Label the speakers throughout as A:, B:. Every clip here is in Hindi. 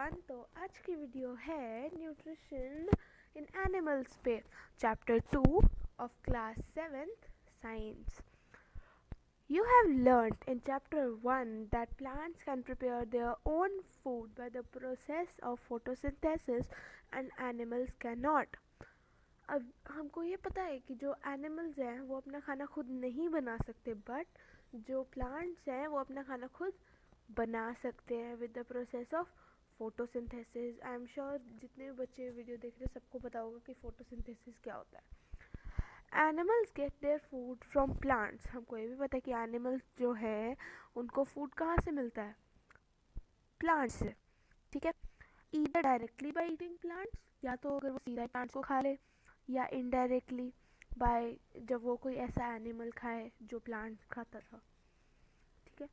A: तो आज की वीडियो है न्यूट्रिशन इन एनिमल्स पे chapter 2 of class 7th science. You have learnt in chapter 1 that plants can prepare their own food by the process of photosynthesis and animals cannot. अब हमको ये पता है कि जो एनिमल्स हैं वो अपना खाना खुद नहीं बना सकते, बट जो प्लांट्स हैं वो अपना खाना खुद बना सकते हैं with the process of photosynthesis. I am sure जितने भी बच्चे वीडियो देख रहे हैं सबको पता होगा कि फोटोसिंथेसिस क्या होता है. Animals gate their food from plants. हमको ये भी पता है कि एनिमल्स जो है उनको फूड कहाँ से मिलता है? प्लांट्स से. ठीक है, either directly by eating plants, या तो अगर वो सीधा प्लांट्स को खा ले, या इनडायरेक्टली बाय जब वो कोई ऐसा एनिमल खाए जो प्लांट खाता था. ठीक है,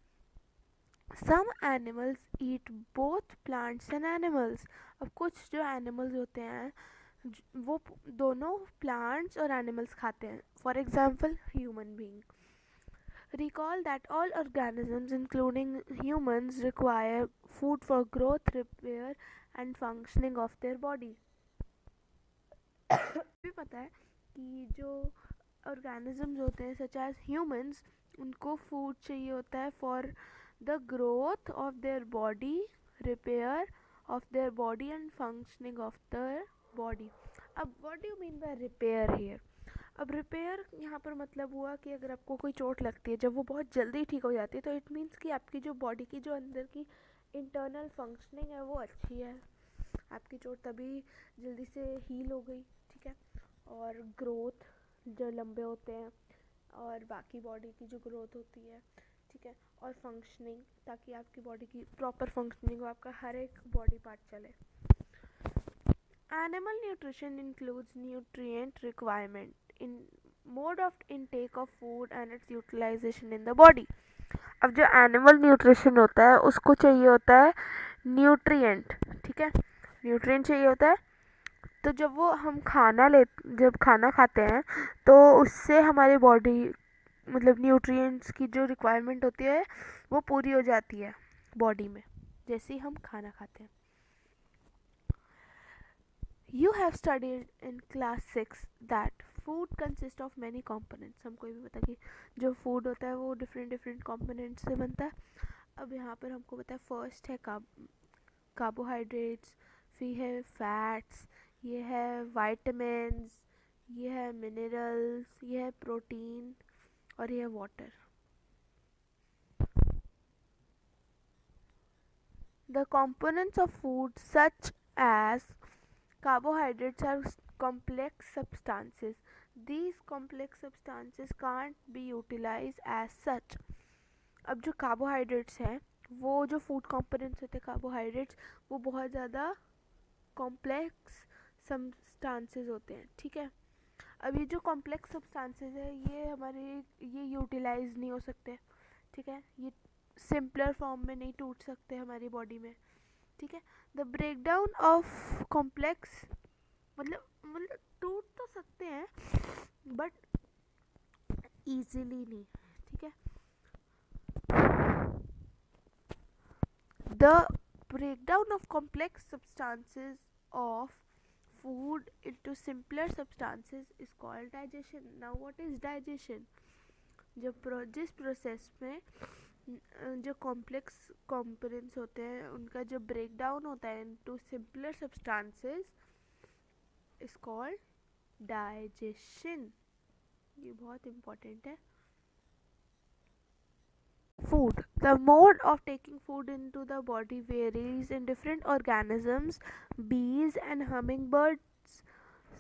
A: some animals eat both plants and animals. अब कुछ जो एनिमल्स होते हैं वो दोनों प्लांट्स और एनिमल्स खाते हैं. For example human being. Recall that all organisms, including humans, require food for growth, repair, and functioning of their body. भी पता है कि जो organisms होते हैं such as humans, उनको food चाहिए होता है for the growth of their body, repair of their body, and functioning of their body. अब what do you mean by repair here? अब रिपेयर यहाँ पर मतलब हुआ कि अगर आपको कोई चोट लगती है, जब वो बहुत जल्दी ठीक हो जाती है तो इट मीन्स कि आपकी जो बॉडी की जो अंदर की इंटरनल फंक्शनिंग है वो अच्छी है. आपकी चोट तभी जल्दी से हील हो गई. ठीक है, और ग्रोथ जो लंबे होते हैं और बाकी बॉडी की जो ग्रोथ होती है. ठीक है, और फंक्शनिंग, ताकि आपकी बॉडी की प्रॉपर फंक्शनिंग हो, आपका हर एक बॉडी पार्ट चले. Animal nutrition includes nutrient requirement in mode of intake of food and its utilization in the body. अब जो एनिमल न्यूट्रिशन होता है उसको चाहिए होता है न्यूट्रिएंट. ठीक है, न्यूट्रिएंट चाहिए होता है. तो जब खाना खाते हैं तो उससे हमारी बॉडी मतलब न्यूट्रिएंट्स की जो रिक्वायरमेंट होती है वो पूरी हो जाती है बॉडी में जैसे ही हम खाना खाते हैं. You have studied in class 6 that food consists of many components. हमको ये भी पता कि जो food होता है वो different components से बनता है. अब यहाँ पर हमको पता है फर्स्ट है कार्बोहाइड्रेट्स, फिर है फैट्स, ये है वाइटामिन्स, ये है मिनरल्स, ये है प्रोटीन और ये है water. The components of food such as carbohydrates are complex substances. These complex substances can't be utilized as such. अब जो कार्बोहाइड्रेट्स हैं वो जो फूड कंपोनेंट्स होते हैं कार्बोहाइड्रेट्स वो बहुत ज़्यादा कॉम्प्लेक्स सब्सटेंसेस होते हैं. ठीक है, अब ये जो कॉम्प्लेक्स सब्सटेंसेस है ये यूटिलाइज नहीं हो सकते. ठीक है, ये सिंपलर फॉर्म में नहीं टूट सकते हमारी बॉडी में. ठीक है, द ब्रेकडाउन ऑफ कॉम्प्लेक्स मतलब टूट तो सकते हैं बट इजीली नहीं. ठीक है, the breakdown of complex substances of food into simpler substances is called digestion. Now what is digestion? जिस प्रोसेस में जो कॉम्प्लेक्स कंपोनेंट्स होते हैं उनका जो ब्रेक डाउन होता है into simpler substances is called digestion. ये बहुत इम्पोर्टेंट है. Food. The mode of taking food into the body varies in different organisms. Bees and hummingbirds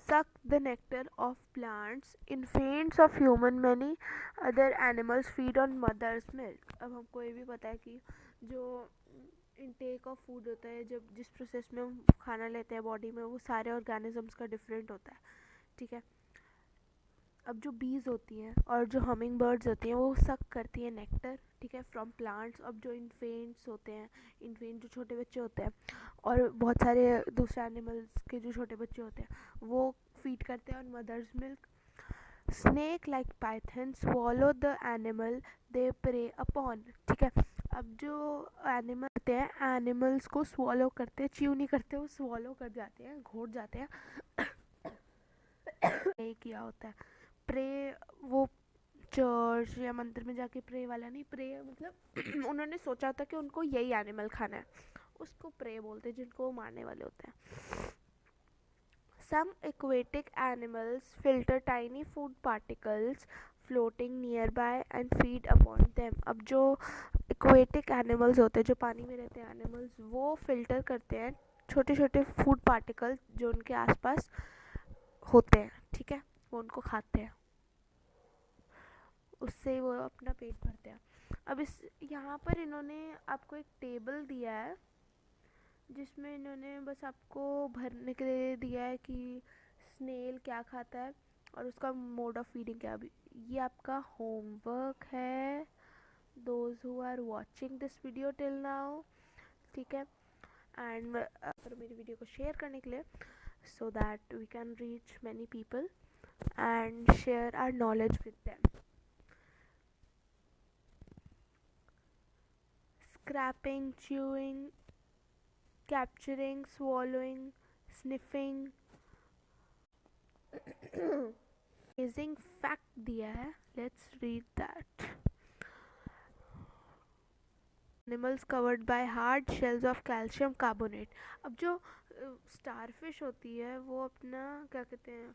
A: suck the nectar of plants. Infants of human, many other animals feed on mother's milk. अब हमको ये भी पता है कि जो इनटेक ऑफ फूड होता है जिस प्रोसेस में हम खाना लेते हैं बॉडी में वो सारे ऑर्गेनिजम्स का डिफरेंट होता है. ठीक है, अब जो बीज होती हैं और जो हमिंग बर्ड्स होती हैं वो सक करती हैं नेक्टर. ठीक है, फ्रॉम प्लांट्स. अब जो इन्फेंट्स होते हैं, इन्फेंट जो छोटे बच्चे होते हैं और बहुत सारे दूसरे एनिमल्स के जो छोटे बच्चे होते हैं वो फीड करते हैं on mother's milk. Snake like python swallow the animal they prey upon. ठीक है, अब जो एनिमल होते हैं, एनिमल्स को स्वॉलो करते हैं, च्यू नहीं करते, वो स्वॉलो कर जाते हैं, घोट जाते हैं। प्रे किया होता है, प्रे वो चर्च या मंदिर में जाके प्रे वाला नहीं, प्रे मतलब उन्होंने सोचा था कि उनको यही एनिमल खाना है, उसको प्रे बोलते हैं, जिनको वो मारने वाले होते हैं। Some aquatic animals filter tiny food particles floating nearby and feed upon them. अब जो aquatic animals होते हैं, जो पानी में रहते हैं एनिमल्स, वो फिल्टर करते हैं छोटे छोटे फूड पार्टिकल्स जो उनके आसपास होते हैं, ठीक है, वो उनको खाते हैं, उससे वो अपना पेट भरते हैं। अब इस यहाँ पर इन्होंने आपको एक टेबल दिया है, जिसमें इन्होंने बस आपको भरने के लिए दिया है कि स्नेल क्या खाता है और उसका मोड ऑफ फीडिंग क्या। अभी ये आपका होमवर्क है, those who are watching this video till now, ठीक है। एंड पर मेरी वीडियो को शेयर करने के लिए, so that we can reach many people and share our knowledge with them. Scrapping, chewing, capturing, swallowing, sniffing। Amazing fact दिया है, let's read that. Animals covered by hard shells of calcium carbonate. अब जो स्टारफिश होती है वो अपना क्या कहते हैं,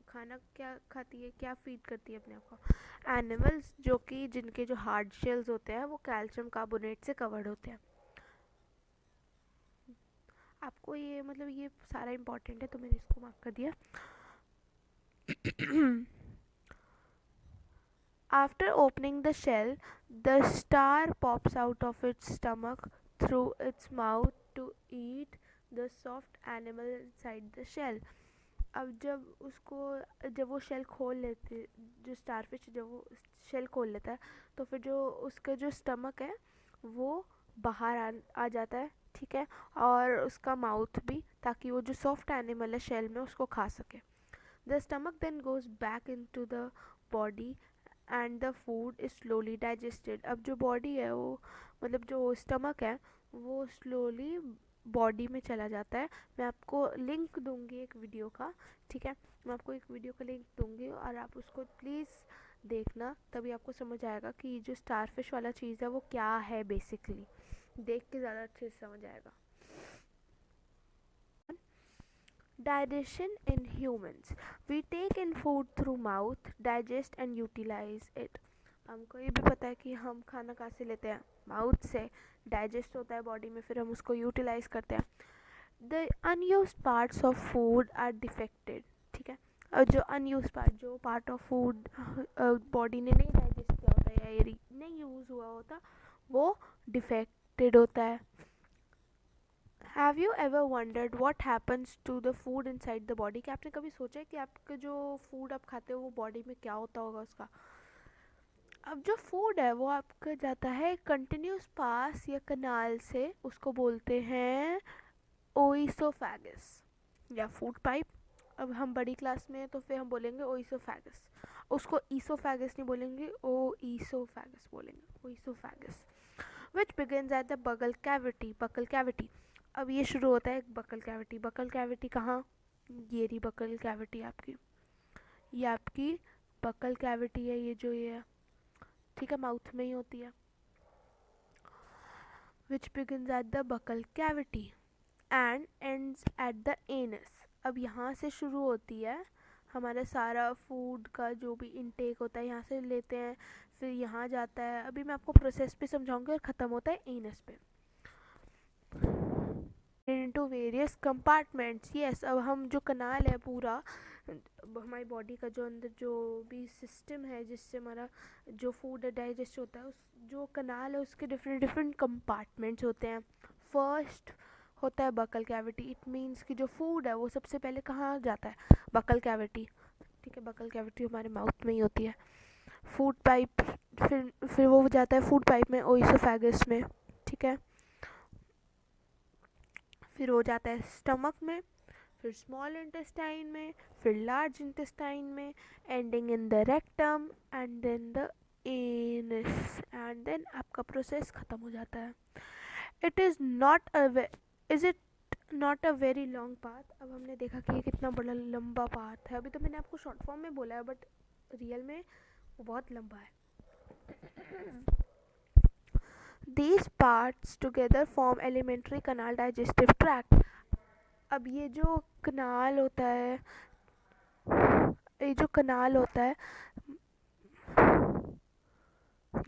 A: खाना क्या खाती है, क्या फीड करती है अपने आप को, एनिमल्स जो कि जिनके जो हार्ड शेल्स होते हैं वो कैल्शियम कार्बोनेट से कवर्ड होते हैं। आपको ये मतलब ये सारा इम्पोर्टेंट है तो मैंने इसको मार्क कर दिया। After opening the shell, the star pops out of its stomach through its mouth to eat the soft animal inside the shell. अब जब वो शेल खोल लेते, जो स्टारफिश जब वो शेल खोल लेता है तो फिर जो उसका जो स्टमक है वो बाहर आ जाता है, ठीक है, और उसका माउथ भी, ताकि वो जो सॉफ्ट एनिमल है शेल में उसको खा सके। The stomach then goes back into the body and the food is slowly digested. अब जो बॉडी है वो मतलब जो स्टमक है वो स्लोली बॉडी में चला जाता है। मैं आपको लिंक दूंगी एक वीडियो का, ठीक है, मैं आपको एक वीडियो का लिंक दूंगी और आप उसको प्लीज़ देखना, तभी आपको समझ आएगा कि जो स्टारफिश वाला चीज़ है वो क्या है बेसिकली। देख के ज़्यादा अच्छे से समझ आएगा। Digestion in humans. We take in food through mouth, digest and utilize it. हमको ये भी पता है कि हम खाना कहाँ से लेते हैं, माउथ से, डाइजेस्ट होता है बॉडी में, फिर हम उसको यूटिलाइज करते हैं। The unused parts of food are defected, ठीक है, और जो अनयूज्ड पार्ट, जो पार्ट ऑफ फूड बॉडी ने नहीं डाइजेस्ट किया होता है या नहीं यूज़ हुआ होता, वो डिफेक्टेड होता है। Have you ever wondered what happens to the food inside the body? क्या आपने कभी सोचा है कि आपका जो फूड आप खाते हो वो बॉडी में क्या होता होगा उसका? अब जो फूड है वो आपका जाता है कंटिन्यूस पास या कनाल से, उसको बोलते हैं ओइसोफेगस या फूड पाइप। अब हम बड़ी क्लास में हैं तो फिर हम बोलेंगे ओइसोफेगस, उसको ईसोफेगस नहीं बोलेंगे, ओ ईसोफेगस बोलेंगे, oesophagus. Which begins at the बगल कैविटी, बकल कैविटी। अब ये शुरू होता है बकल कैविटी। बकल कैविटी कहाँ? ये रही बकल कैविटी आपकी, ये आपकी बकल कैविटी है, ये जो ये है, ठीक है, माउथ में ही होती है। Which begins at the buccal cavity and ends at the anus. अब यहाँ से शुरू होती है हमारा सारा फूड का जो भी इनटेक होता है, यहाँ से लेते हैं, फिर यहाँ जाता है, अभी मैं आपको प्रोसेस पे समझाऊंगी, और ख़त्म होता है एनस पे। into various compartments। yes, अब हम जो कनाल है पूरा हमारी बॉडी का, जो अंदर जो भी सिस्टम है जिससे हमारा जो फूड है डाइजेस्ट होता है, उस जो कनाल है उसके डिफरेंट डिफरेंट कंपार्टमेंट्स होते हैं। फर्स्ट होता है बकल कैविटी। इट मीन्स कि जो फूड है वो सबसे पहले कहाँ जाता है? बकल कैविटी, ठीक है, बकल कैविटी हमारे माउथ में ही होती है। फूड पाइप, फिर वो जाता है फूड पाइप में, ओइसोफेगस में, ठीक है, फिर हो जाता है स्टमक में, फिर स्मॉल इंटेस्टाइन में, फिर लार्ज इंटेस्टाइन में, ending in the rectum and then the anus and then आपका प्रोसेस ख़त्म हो जाता है. It is not a is it not a very long path. अब हमने देखा कि ये कितना बड़ा लंबा पाथ है. अभी तो मैंने आपको शॉर्ट फॉर्म में बोला है बट रियल में वो बहुत लंबा है. These parts together form alimentary canal digestive tract. अब ये जो कनाल होता है, ये जो कनाल होता है,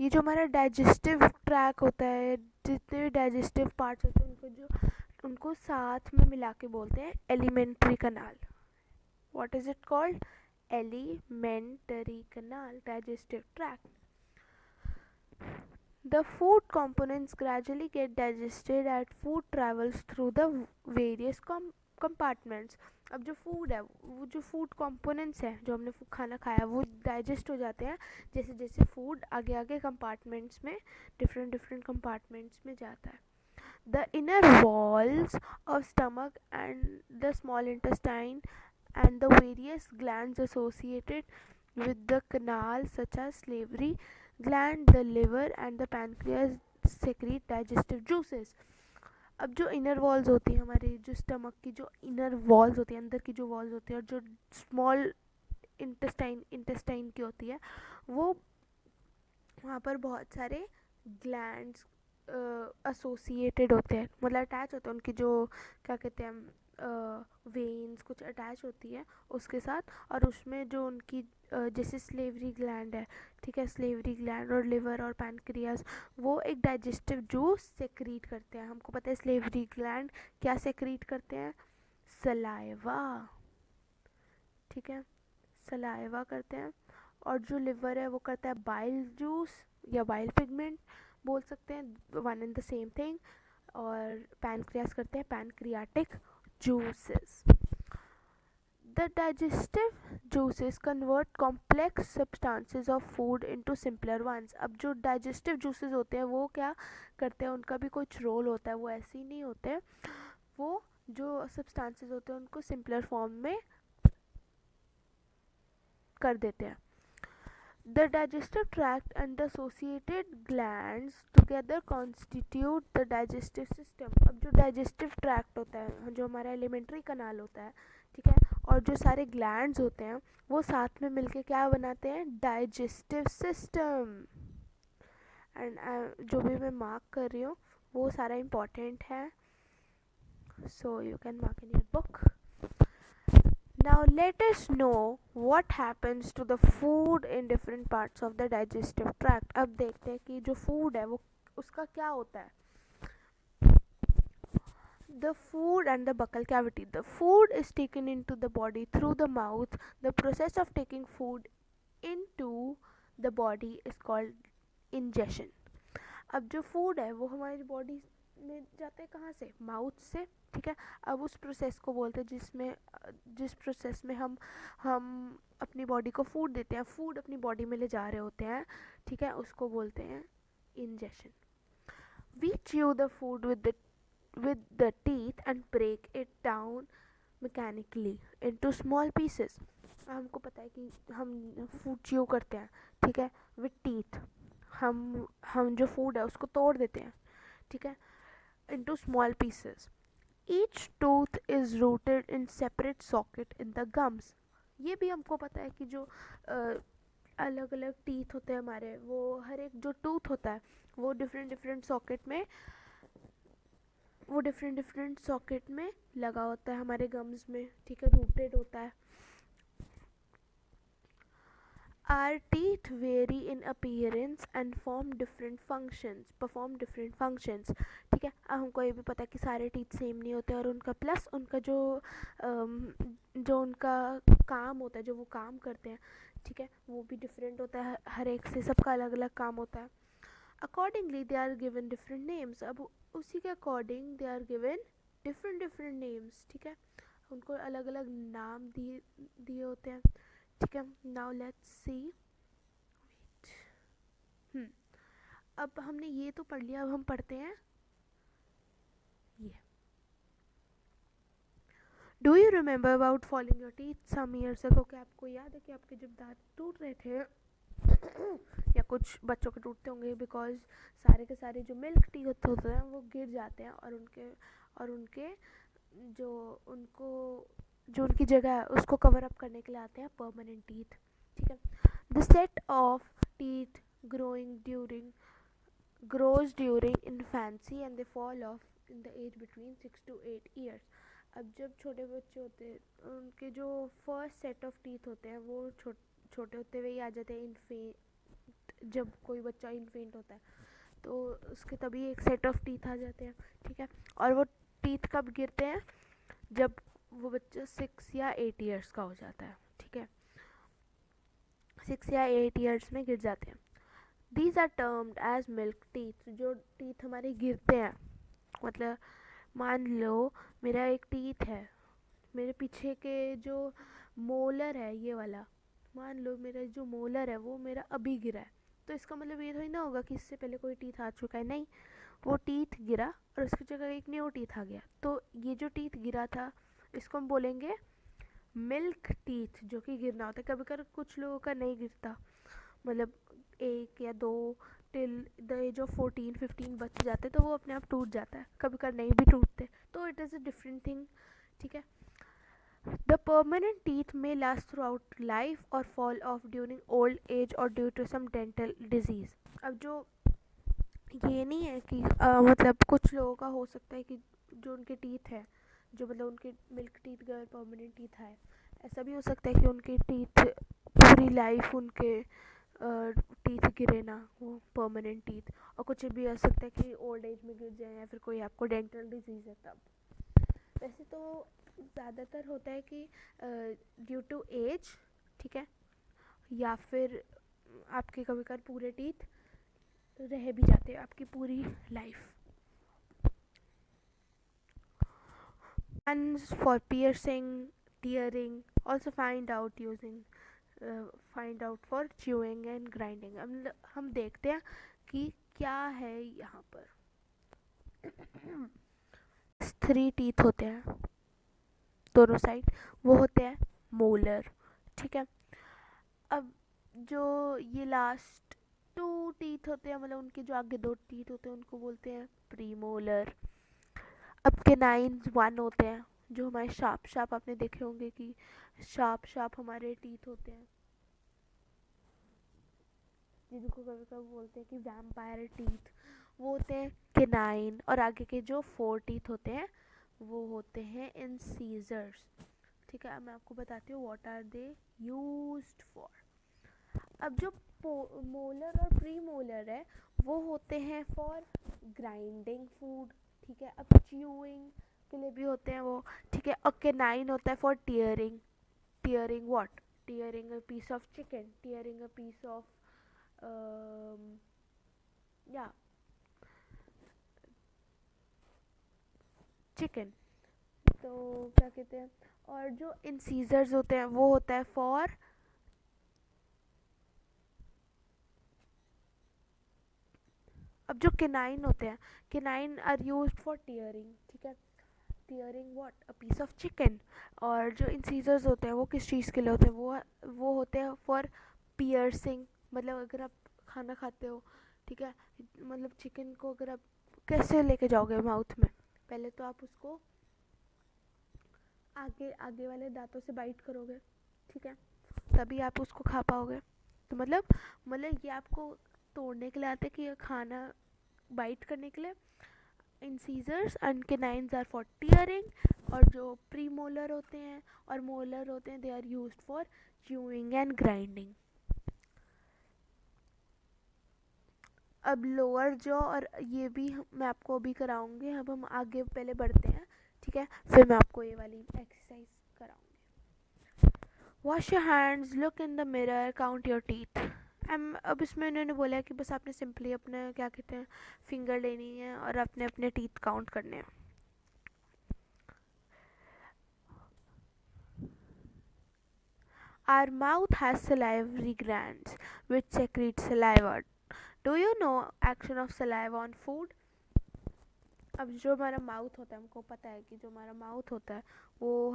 A: ये जो हमारा डाइजेस्टिव ट्रैक होता है, जितने भी डाइजेस्टिव पार्ट्स होते हैं उनको साथ में मिला के बोलते हैं alimentary canal. What is it called? Alimentary canal digestive tract. The food components gradually get digested as food travels through the various compartments. अब जो फूड है, वो जो फूड कंपोनेंट्स हैं, जो हमने खाना खाया, वो डाइजेस्ट हो जाते हैं जैसे जैसे फूड आगे आगे कंपार्टमेंट्स में, डिफरेंट डिफरेंट कंपार्टमेंट्स में जाता है. The inner walls of stomach and the small intestine and the various glands associated with the canal such as salivary gland, the liver and the pancreas secrete digestive juices. अब जो इनर वॉल्स होती हैं हमारे, जो स्टमक की जो इनर वॉल्स होती हैं, अंदर की जो वॉल्स होती है, और जो स्मॉल इंटेस्टाइन की होती है, वो वहाँ पर बहुत सारे ग्लैंड्स एसोसिएटेड होते हैं, मतलब अटैच होते हैं. उनकी जो क्या कहते हैं, वेन्स कुछ अटैच होती है उसके साथ. और उसमें जो उनकी जैसे स्लेवरी ग्लैंड है, ठीक है, स्लेवरी ग्लैंड और लिवर और पैनक्रियास, वो एक डाइजेस्टिव जूस सेक्रीट करते हैं. हमको पता है स्लेवरी ग्लैंड क्या सेक्रीट करते हैं? सलाइवा, ठीक है, सलाइवा करते हैं. और जो लिवर है वो करता है बाइल जूस या बाइल पिगमेंट बोल सकते हैं, one and the same thing. और पैनक्रियास करते हैं pancreatic juices. The digestive juices convert complex substances of food into simpler ones. अब जो digestive juices होते हैं वो क्या करते हैं, उनका भी कुछ रोल होता है, वो ऐसे ही नहीं होते. वो जो substances होते हैं उनको simpler form में कर देते हैं. The digestive tract and the associated glands together constitute the digestive system. अब जो digestive tract होता है, जो हमारा elementary canal होता है, ठीक है, और जो सारे glands होते हैं वो साथ में मिलके क्या बनाते हैं? digestive system. एंड जो भी मैं मार्क कर रही हूँ वो सारा important है, so you can mark in your book. Now let us know what happens to the food in different parts of the digestive tract. अब देखते हैं कि जो food है वो उसका क्या होता है. The food and the buccal cavity. The food is taken into the body through the mouth. The process of taking food into the body is called ingestion. अब जो food है वो हमारी body में जाते हैं कहाँ से? माउथ से, ठीक है. अब उस प्रोसेस को बोलते हैं जिस प्रोसेस में हम अपनी बॉडी को फूड देते हैं, फूड अपनी बॉडी में ले जा रहे होते हैं, ठीक है, उसको बोलते हैं ingestion. We chew the food with the teeth and break it down mechanically into small pieces. हमको पता है कि हम फूड च्यू करते हैं, ठीक है, with teeth. हम जो फूड है उसको तोड़ देते हैं, ठीक है, into small pieces. Each tooth is rooted in separate socket in the gums. ये भी हमको पता है कि जो अलग अलग टीथ होते हैं हमारे, वो हर एक जो टूथ होता है वो डिफरेंट डिफरेंट सॉकेट में लगा होता है हमारे गम्स में, ठीक है, रूटेड होता है. Our teeth vary in appearance and perform different functions. ठीक है, अब हमको ये भी पता है कि सारे टीथ सेम नहीं होते, और उनका जो उनका काम होता है, जो वो काम करते हैं, ठीक है, वो भी डिफरेंट होता है. हर एक से सबका अलग अलग काम होता है. Accordingly they are given different names. अब उसी के according they are given different names, ठीक है, उनको अलग अलग नाम दिए होते हैं, ठीक है. Now let's see. अब हमने ये तो पढ़ लिया, अब हम पढ़ते हैं ये. Do you remember about falling your teeth some years ago? क्या आपको याद है कि आपके जब दांत टूट रहे थे या कुछ बच्चों के टूटते होंगे बिकॉज सारे के सारे जो मिल्क टी होते हैं वो गिर जाते हैं और उनके जो उनको जो उनकी जगह है उसको कवर अप करने के लिए आते हैं परमानेंट टीथ. ठीक है. The set of teeth growing during grows during infancy and they fall off in the age between 6 to 8 years. अब जब छोटे बच्चे होते हैं उनके जो फर्स्ट सेट ऑफ टीथ होते हैं वो छोटे होते हुए ही आ जाते हैं. इन्फेंट जब कोई बच्चा इन्फेंट होता है तो उसके तभी एक सेट ऑफ टीथ आ जाते हैं. ठीक है. और वो टीथ कब गिरते हैं? जब वो बच्चा 6 या 8 ईयर्स का हो जाता है. ठीक है. 6 या 8 ईयर्स में गिर जाते हैं. These are termed as milk teeth. जो टीथ हमारे गिरते हैं, मतलब मान लो मेरा एक टीथ है, मेरे पीछे के जो मोलर है ये वाला, मान लो मेरा जो मोलर है वो मेरा अभी गिरा है, तो इसका मतलब ये थोड़ी ना होगा कि इससे पहले कोई टीथ आ चुका है. नहीं, वो टीथ गिरा और उसकी जगह एक न्यू टीथ आ गया. तो ये जो टीथ गिरा था इसको हम बोलेंगे मिल्क टीथ, जो कि गिरना होता है. कभी कभी कुछ लोगों का नहीं गिरता, मतलब 1 या 2 टिल द एज ऑफ 14-15 बच जाते तो वो अपने आप टूट जाता है. कभी कभी नहीं भी टूटते, तो it is a different thing. ठीक है. द परमानेंट टीथ में लास्ट थ्रू आउट लाइफ और fall off during old age और due to some dental disease. अब जो ये नहीं है कि मतलब कुछ लोगों का हो सकता है कि जो उनके टीथ है, जो मतलब उनके मिल्क टीथ गए परमानेंट टीथ आए, ऐसा भी हो सकता है कि उनके टीथ पूरी लाइफ उनके टीथ गिरे ना, वो परमानेंट टीथ. और कुछ भी हो सकता है कि ओल्ड एज में गिर जाए या फिर कोई आपको डेंटल डिजीज़ है तब. वैसे तो ज़्यादातर होता है कि ड्यू टू एज. ठीक है. या फिर आपके कभी कभी पूरे टीथ रह भी जाते हैं आपकी पूरी life. And for piercing, tearing, also find out for chewing and grinding. हम देखते हैं कि क्या है यहाँ पर. 3 टीथ होते हैं दोनों साइड, वो होते हैं मोलर. ठीक है. अब जो ये लास्ट 2 टीथ होते हैं, मतलब उनके जो आगे 2 टीथ होते हैं उनको बोलते हैं प्रीमोलर. अब कैनाइन्स 1 होते हैं, जो हमारे शार्प आपने देखे होंगे कि शार्प हमारे टीथ होते हैं, जिनको कभी कभी बोलते हैं कि वैम्पायर टीथ, वो होते हैं कैनाइन. और आगे के जो 4 टीथ होते हैं वो होते हैं इंसीजर्स. ठीक है. अब मैं आपको बताती हूँ what are they used for. अब जो मोलर और प्री मोलर है वो होते हैं फॉर ग्राइंडिंग फूड. ठीक है. अब च्यूइंग के लिए भी होते हैं वो. ठीक है. और कैनाइन होता है for tearing what, tearing a piece of chicken, tearing a piece of या चिकन. तो क्या कहते हैं. और जो इंसीजर्स होते हैं वो होता है फॉर अब जो केनाइन होते हैं, canine are used for tearing. ठीक है. Tearing what, a piece of chicken. और जो इंसीजर्स होते हैं वो किस चीज़ के लिए होते हैं? वो होते हैं फॉर पियर्सिंग. मतलब अगर आप खाना खाते हो, ठीक है, मतलब चिकन को अगर आप कैसे लेके जाओगे माउथ में, पहले तो आप उसको आगे वाले दांतों से बाइट करोगे. ठीक है. तभी आप उसको खा पाओगे. तो मतलब ये आपको तोड़ने के लिए आते हैं कि ये खाना बाइट करने के लिए. Incisors and canines are for tearing, और जो प्री मोलर होते हैं और मोलर होते हैं they are used for chewing and grinding. अब लोअर जॉ और ये भी मैं आपको अभी कराऊंगी. अब हम आगे पहले बढ़ते हैं. ठीक है. फिर मैं आपको ये वाली एक्सरसाइज कराऊंगी. Wash your hands, look in the mirror, count your teeth. अब इसमें उन्होंने बोला है कि बस आपने सिंपली अपने क्या कहते हैं फिंगर लेनी है और अपने अपने टीथ काउंट करने हैं. Our mouth has salivary glands which secrete saliva. Do you know action of saliva on food? अब जो हमारा माउथ होता है, हमको पता है कि जो हमारा माउथ होता है वो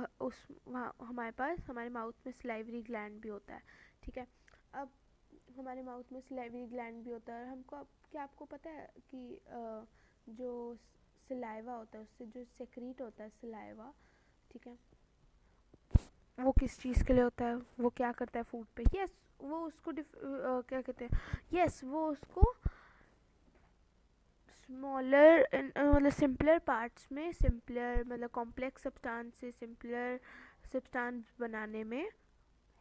A: हमारे पास हमारे माउथ में सलाइवरी ग्लैंड भी होता है. ठीक है. अब हमारे माउथ में सलाइवरी ग्लैंड भी होता है। हमको क्या आपको पता है कि जो सलाइवा होता है उससे जो सेक्रीट होता है सलाइवा, ठीक है, वो किस चीज़ के लिए होता है, वो क्या करता है फूड पे? यस, वो उसको क्या कहते हैं, यस, वो उसको स्मॉलर मतलब सिंपलर पार्ट्स में, सिंपलर मतलब कॉम्प्लेक्स सब्सटेंस से सिंपलर सब्सटेंस बनाने में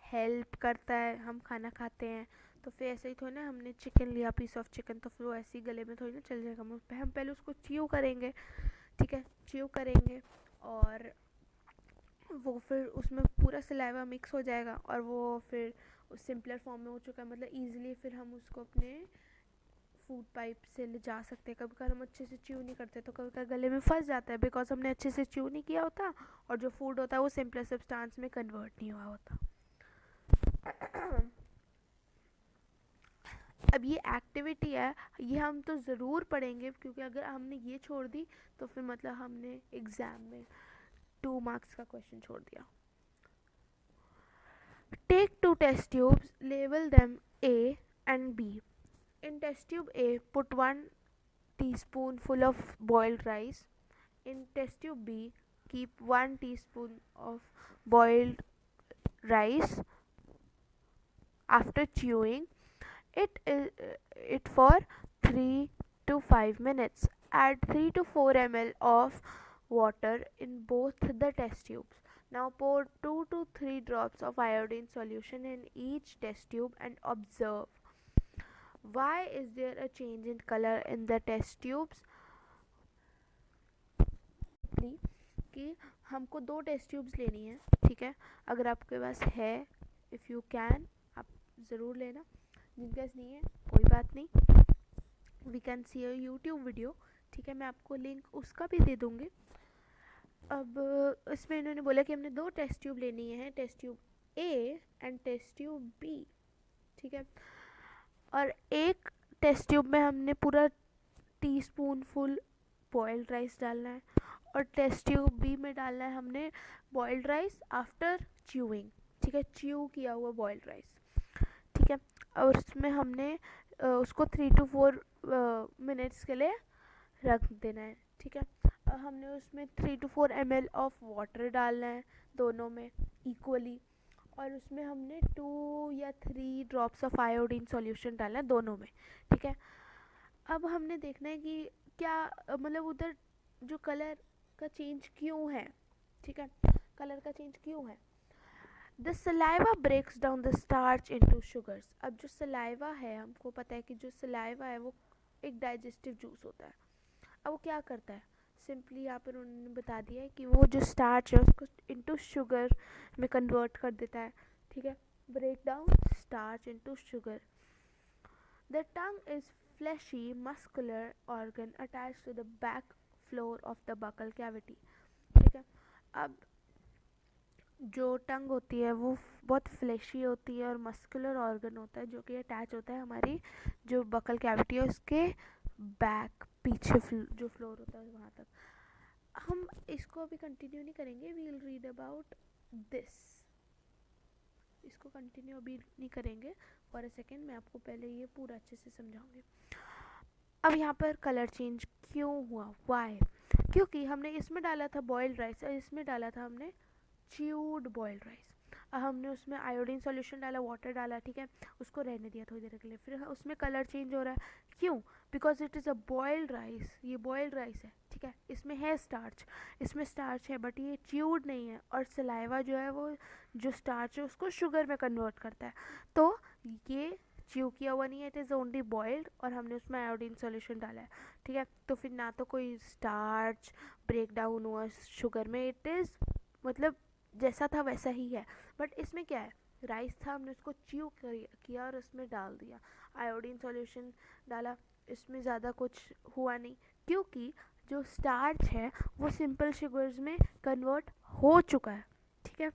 A: हेल्प करता है। हम खाना खाते हैं तो फिर ऐसे ही थोड़ी ना, हमने चिकन लिया, पीस ऑफ चिकन, तो फिर वो ऐसे ही गले में थोड़ी ना चल जाएगा। हम पहले उसको च्यू करेंगे, ठीक है, च्यू करेंगे और वो फिर उसमें पूरा सलाइवा मिक्स हो जाएगा और वो फिर सिंपलर फॉर्म में हो चुका है। मतलब ईजिली फिर हम उसको अपने फूड पाइप से ले जा सकते हैं। कभी कभी हम अच्छे से च्यू नहीं करते तो कभी कभी गले में फंस जाता है, बिकॉज हमने अच्छे से च्यू नहीं किया होता और जो फूड होता है वो सिंपलर सब्सटेंस में कन्वर्ट नहीं हुआ होता। अब ये एक्टिविटी है, ये हम तो ज़रूर पढ़ेंगे, क्योंकि अगर हमने ये छोड़ दी तो फिर मतलब हमने एग्ज़ाम में 2 मार्क्स का क्वेश्चन छोड़ दिया। Take 2 test tubes, label them A and B. In test tube A, put 1 teaspoonful of boiled rice. In test tube B, keep 1 teaspoon of boiled rice. After chewing it for 3 to 5 minutes. Add 3 to 4 ml of water in both the test tubes. Now pour 2 to 3 drops of iodine solution in each test tube and observe. Why is there a change in color in the test tubes? कि हमको 2 टेस्ट ट्यूब्स लेनी है, ठीक है। अगर आपके पास है, इफ़ यू कैन, आप ज़रूर लेना। जिनके पास नहीं है कोई बात नहीं, we can see a YouTube video, ठीक है, मैं आपको लिंक उसका भी दे दूँगी। अब इसमें इन्होंने बोला कि हमने 2 टेस्ट ट्यूब लेनी है, test tube A and test tube B, ठीक है। और एक टेस्ट ट्यूब में हमने पूरा टीस्पून फुल बॉइल्ड राइस डालना है और टेस्ट ट्यूब बी में डालना है हमने बॉइल्ड राइस आफ्टर च्यूइंग, ठीक है, च्यू किया हुआ बॉइल्ड राइस, ठीक है। और उसमें हमने उसको 3 to 4 मिनट्स के लिए रख देना है, ठीक है। हमने उसमें 3 to 4 ml ऑफ वाटर डालना है दोनों में इक्वली, और उसमें हमने 2 या 3 ड्रॉप्स ऑफ आयोडीन सॉल्यूशन डालना है दोनों में, ठीक है। अब हमने देखना है कि क्या मतलब उधर जो कलर का चेंज क्यों है, ठीक है, कलर का चेंज क्यों है। The saliva breaks down the starch into sugars. अब जो सलाइवा है, हमको पता है कि जो सलाइवा है वो एक डाइजेस्टिव जूस होता है। अब वो क्या करता है, सिंपली यहाँ पर उन्होंने बता दिया है कि वो जो स्टार्च है उसको इनटू शुगर में कन्वर्ट कर देता है, ठीक है। Break down starch into sugar. The tongue is fleshy muscular organ attached to the back floor of the buccal cavity, ठीक है। अब जो टंग होती है वो बहुत फ्लैशी होती है और मस्कुलर ऑर्गन होता है जो कि अटैच होता है हमारी जो बकल कैविटी है उसके बैक पीछे जो फ्लोर होता है वहाँ तक। हम इसको अभी कंटिन्यू नहीं करेंगे, we will read about this, इसको कंटिन्यू अभी नहीं करेंगे फॉर अ सेकेंड, मैं आपको पहले ये पूरा अच्छे से समझाऊंगी। अब यहाँ पर कलर चेंज क्यों हुआ, वाई, क्योंकि हमने इसमें डाला था बॉइल्ड राइस और इसमें डाला था हमने च्यूड बॉइल्ड राइस। अब हमने उसमें आयोडीन सॉल्यूशन डाला, वाटर डाला, ठीक है, उसको रहने दिया थोड़ी देर के लिए, फिर उसमें कलर चेंज हो रहा है, क्यों, because it is a boiled rice, ये बॉइल्ड राइस है, ठीक है, इसमें है स्टार्च, इसमें स्टार्च है बट ये च्यूड नहीं है, और सलाइवा जो है वो जो स्टार्च है उसको शुगर में कन्वर्ट करता है, तो ये च्यू किया हुआ नहीं है, इट इज़ ओनली बॉइल्ड, और हमने उसमें आयोडीन सॉल्यूशन डाला है, ठीक है। तो फिर ना तो कोई स्टार्च ब्रेक डाउन हुआ शुगर में, इट इज़ मतलब जैसा था वैसा ही है। बट इसमें क्या है, राइस था, हमने उसको च्यू किया और उसमें डाल दिया, आयोडीन सॉल्यूशन डाला, इसमें ज़्यादा कुछ हुआ नहीं, क्योंकि जो स्टार्च है वो सिंपल शुगर्स में कन्वर्ट हो चुका है, ठीक है,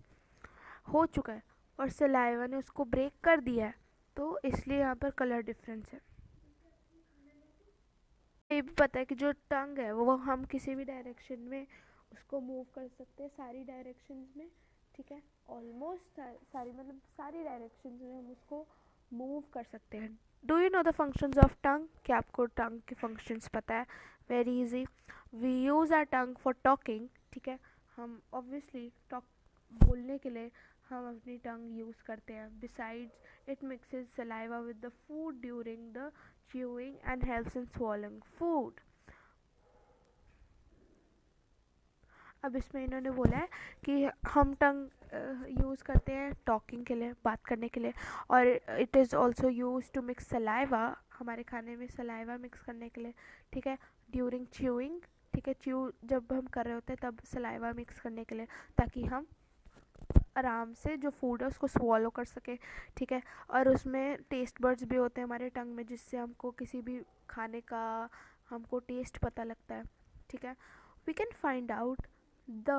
A: हो चुका है, और सलाइवा ने उसको ब्रेक कर दिया है, तो इसलिए यहाँ पर कलर डिफरेंस है। ये भी पता है कि जो टंग है वो हम किसी भी डायरेक्शन में उसको मूव कर सकते हैं, सारी डायरेक्शंस में, ठीक है, ऑलमोस्ट सारी मतलब सारी डायरेक्शंस में हम उसको मूव कर सकते हैं. Do you know the functions of tongue? क्या आपको टंग के फंक्शंस पता है? Very easy. We use our tongue for talking. ठीक है, हम ऑब्वियसली टॉक बोलने के लिए हम अपनी टंग यूज़ करते हैं. Besides it mixes saliva with the food during the chewing and helps in swallowing food. अब इसमें इन्होंने बोला है कि हम टंग यूज़ करते हैं टॉकिंग के लिए, बात करने के लिए, और it is also use to mix saliva, हमारे खाने में सलाइवा मिक्स करने के लिए. ठीक है, ड्यूरिंग च्यूइंग. ठीक है, च्यू जब हम कर रहे होते हैं तब सलाइवा मिक्स करने के लिए, ताकि हम आराम से जो फूड है उसको स्वॉलो कर सके. ठीक है, और उसमें टेस्ट बर्ड्स भी होते हैं हमारे टंग में, जिससे हमको किसी भी खाने का हमको टेस्ट पता लगता है. ठीक है, we can find out the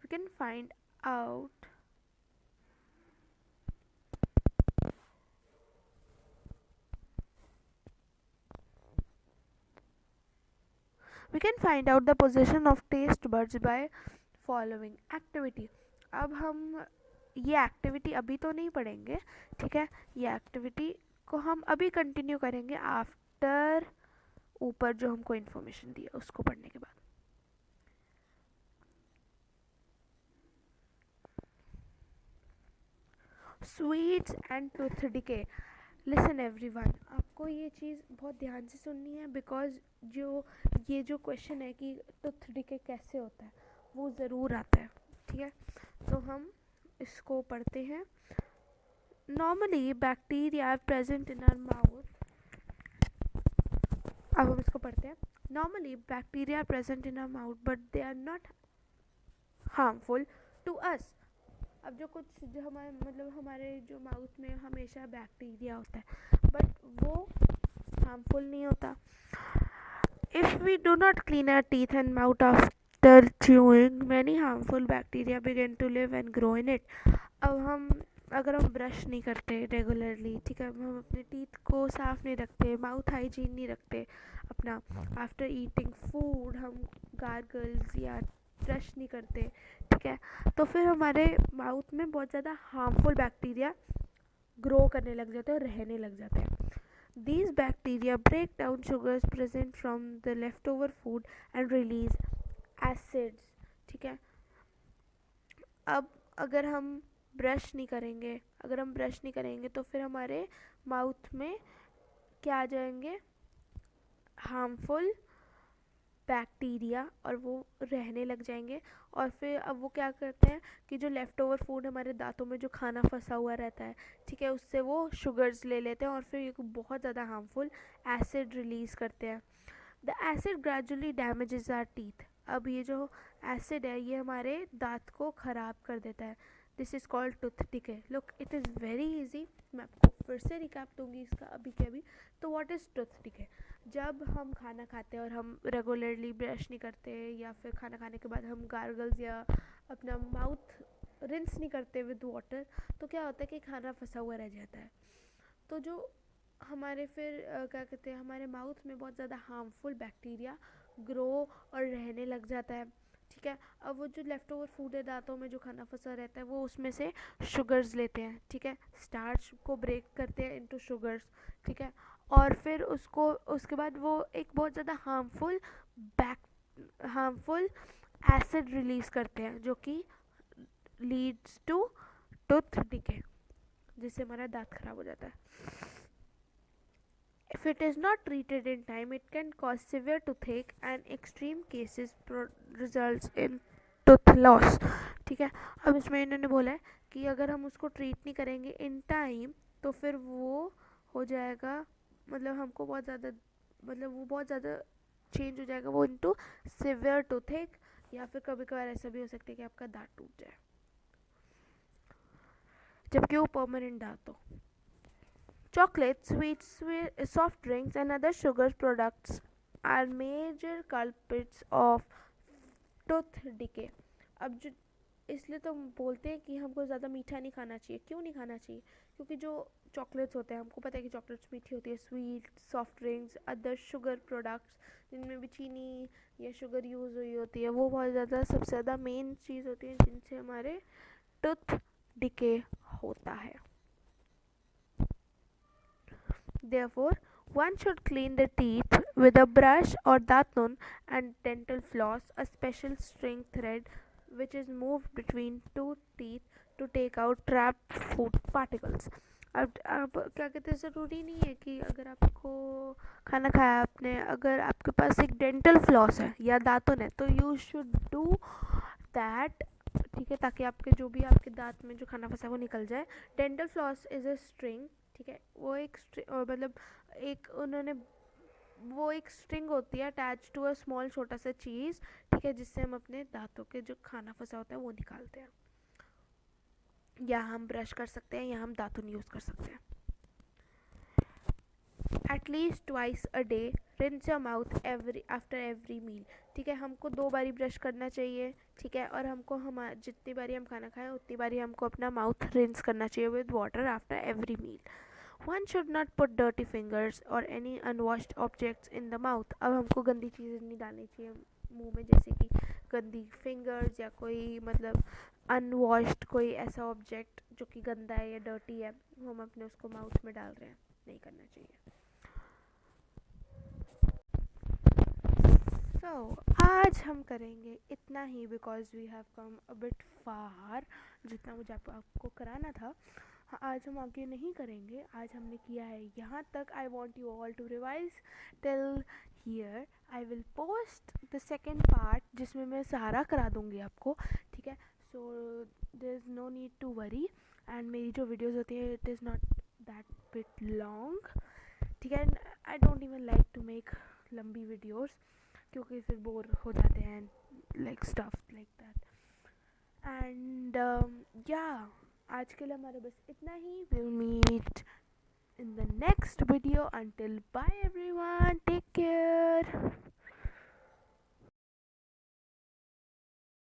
A: we can find out we can find out the position of taste buds by following activity. अब हम ये एक्टिविटी अभी तो नहीं पढ़ेंगे. ठीक है, ये एक्टिविटी को हम अभी कंटिन्यू करेंगे आफ्टर ऊपर जो हमको इन्फॉर्मेशन दी है उसको पढ़ने के बाद. Sweets and tooth decay. Listen everyone, आपको ये चीज़ बहुत ध्यान से सुननी है, बिकॉज जो ये जो क्वेश्चन है कि टूथ डिके कैसे होता है वो ज़रूर आता है. ठीक है, तो हम इसको पढ़ते हैं. Normally bacteria are present in our mouth. अब हम इसको पढ़ते हैं. Normally bacteria are present in our mouth but they are not harmful to us. अब जो कुछ जो हमारे मतलब हमारे जो माउथ में हमेशा बैक्टीरिया होता है, बट वो हार्मफुल नहीं होता. If we do not clean our teeth and mouth after chewing many harmful bacteria begin to live and grow in it. अब हम अगर हम ब्रश नहीं करते रेगुलरली, ठीक है, हम अपने टीथ को साफ़ नहीं रखते, माउथ हाइजीन नहीं रखते अपना, आफ्टर ईटिंग फूड हम गार्गल्स या ब्रश नहीं करते. ठीक है, तो फिर हमारे माउथ में बहुत ज़्यादा हार्मफुल बैक्टीरिया ग्रो करने लग जाते हैं और रहने लग जाते हैं. These bacteria break down sugars present from the leftover food and release acids. ठीक है, अब अगर हम ब्रश नहीं करेंगे, अगर हम ब्रश नहीं करेंगे तो फिर हमारे माउथ में क्या आ जाएंगे? हार्मफुल बैक्टीरिया, और वो रहने लग जाएंगे. और फिर अब वो क्या करते हैं कि जो लेफ़्ट ओवर फूड हमारे दांतों में जो खाना फंसा हुआ रहता है, ठीक है, उससे वो शुगर्स ले लेते हैं और फिर ये बहुत ज़्यादा हार्मफुल एसिड रिलीज़ करते हैं. The acid gradually damages our teeth. अब ये जो एसिड है ये हमारे दांत को ख़राब कर देता है. This is called tooth decay. Look, it is very easy. मैं आपको फिर से रिकैप दूंगी इसका अभी के अभी. तो व्हाट इज़ टूथ डिके? जब हम खाना खाते हैं और हम रेगुलरली ब्रश नहीं करते, या फिर खाना खाने के बाद हम गार्गल्स या अपना माउथ रिंस नहीं करते विद वाटर, तो क्या होता है कि खाना फंसा हुआ रह जाता है. तो जो हमारे फिर क्या कहते हैं, हमारे माउथ में बहुत ज़्यादा हार्मफुल बैक्टीरिया ग्रो और रहने लग जाता है. ठीक है, अब वो जो लेफ़्ट ओवर फूड है दांतों में जो खाना फंसा रहता है वो उसमें से शुगर्स लेते हैं. ठीक है, स्टार्च को ब्रेक करते हैं इनटू शुगर्स. ठीक है, और फिर उसको उसके बाद वो एक बहुत ज़्यादा हार्मफुल एसिड रिलीज़ करते हैं जो कि लीड्स टू टूथ डिके, जिससे हमारा दांत खराब हो जाता है. If it is not treated in time, it can cause severe toothache and extreme cases results in tooth loss. ठीक है, अब इसमें इन्होंने बोला है कि अगर हम उसको ट्रीट नहीं करेंगे इन टाइम तो फिर वो हो जाएगा, मतलब हमको बहुत ज़्यादा, मतलब वो बहुत ज़्यादा चेंज हो जाएगा वो इनटू सिवियर टूथेक, या फिर कभी कभार ऐसा भी हो सकता है कि आपका दांत टूट जाए, जबकि वो परमानेंट दांत हो. Chocolate, sweets, soft drinks, and other sugar products are major culprits of tooth decay. अब जो इसलिए तो बोलते हैं कि हमको ज़्यादा मीठा नहीं खाना चाहिए. क्यों नहीं खाना चाहिए? क्योंकि जो चॉकलेट्स होते हैं, हमको पता है कि चॉकलेट्स मीठी होती है. Sweet, soft drinks, other sugar products जिनमें भी चीनी या शुगर यूज़ हुई होती है, वो बहुत ज़्यादा सबसे ज़्यादा मेन चीज़ होती है जिनसे हमारे टूथ डिके होता है. Therefore, one should clean the teeth with a brush or datun and dental floss, a special string thread which is moved between two teeth to take out trapped food particles. अब क्या कहते हैं, ज़रूरी नहीं है कि अगर आपको खाना खाया आपने, अगर आपके पास एक डेंटल फ्लॉस है या दातुन है, तो यू शुड डू दैट, ठीक है, ताकि आपके जो भी आपके दांत में जो खाना फंसा है वो निकल जाए. Dental floss is a string, ठीक है, वो एक मतलब एक उन्होंने वो एक स्ट्रिंग होती है अटैच टू अ स्मॉल छोटा सा चीज़, ठीक है, जिससे हम अपने दांतों के जो खाना फंसा होता है वो निकालते हैं. या हम ब्रश कर सकते हैं या हम दातुन यूज़ कर सकते हैं. At least twice a day, rinse your mouth every after every meal. ठीक है, हमको 2 बारी ब्रश करना चाहिए, ठीक है, और हमको हम जितनी बारी हम खाना खाएं उतनी बारी हमको अपना माउथ रिंस करना चाहिए with water after every meal. One should not put dirty fingers और any unwashed objects in the mouth. अब हमको गंदी चीज़ें नहीं डालनी चाहिए मुंह में, जैसे कि गंदी फिंगर्स या कोई मतलब अनवॉश्ड कोई ऐसा ऑब्जेक्ट जो कि गंदा है या डर्टी है, वो हम अपने उसको माउथ में डाल रहे हैं, नहीं करना चाहिए. आज हम करेंगे इतना ही, because we have come a bit far, जितना मुझे आपको कराना था. हाँ, आज हम आगे नहीं करेंगे, आज हमने किया है यहाँ तक. I want you all to revise till here. I will post the second part जिसमें मैं सहारा करा दूँगी आपको, ठीक है. So there is no need to worry. And मेरी जो वीडियोज़ होती है it is not that bit long, ठीक है. I don't even like to make लंबी वीडियोज़, क्योंकि फिर बोर हो जाते हैं like stuff like that. And या आज के लिए हमारा बस इतना ही. Will meet in the next video. Until bye everyone, take care.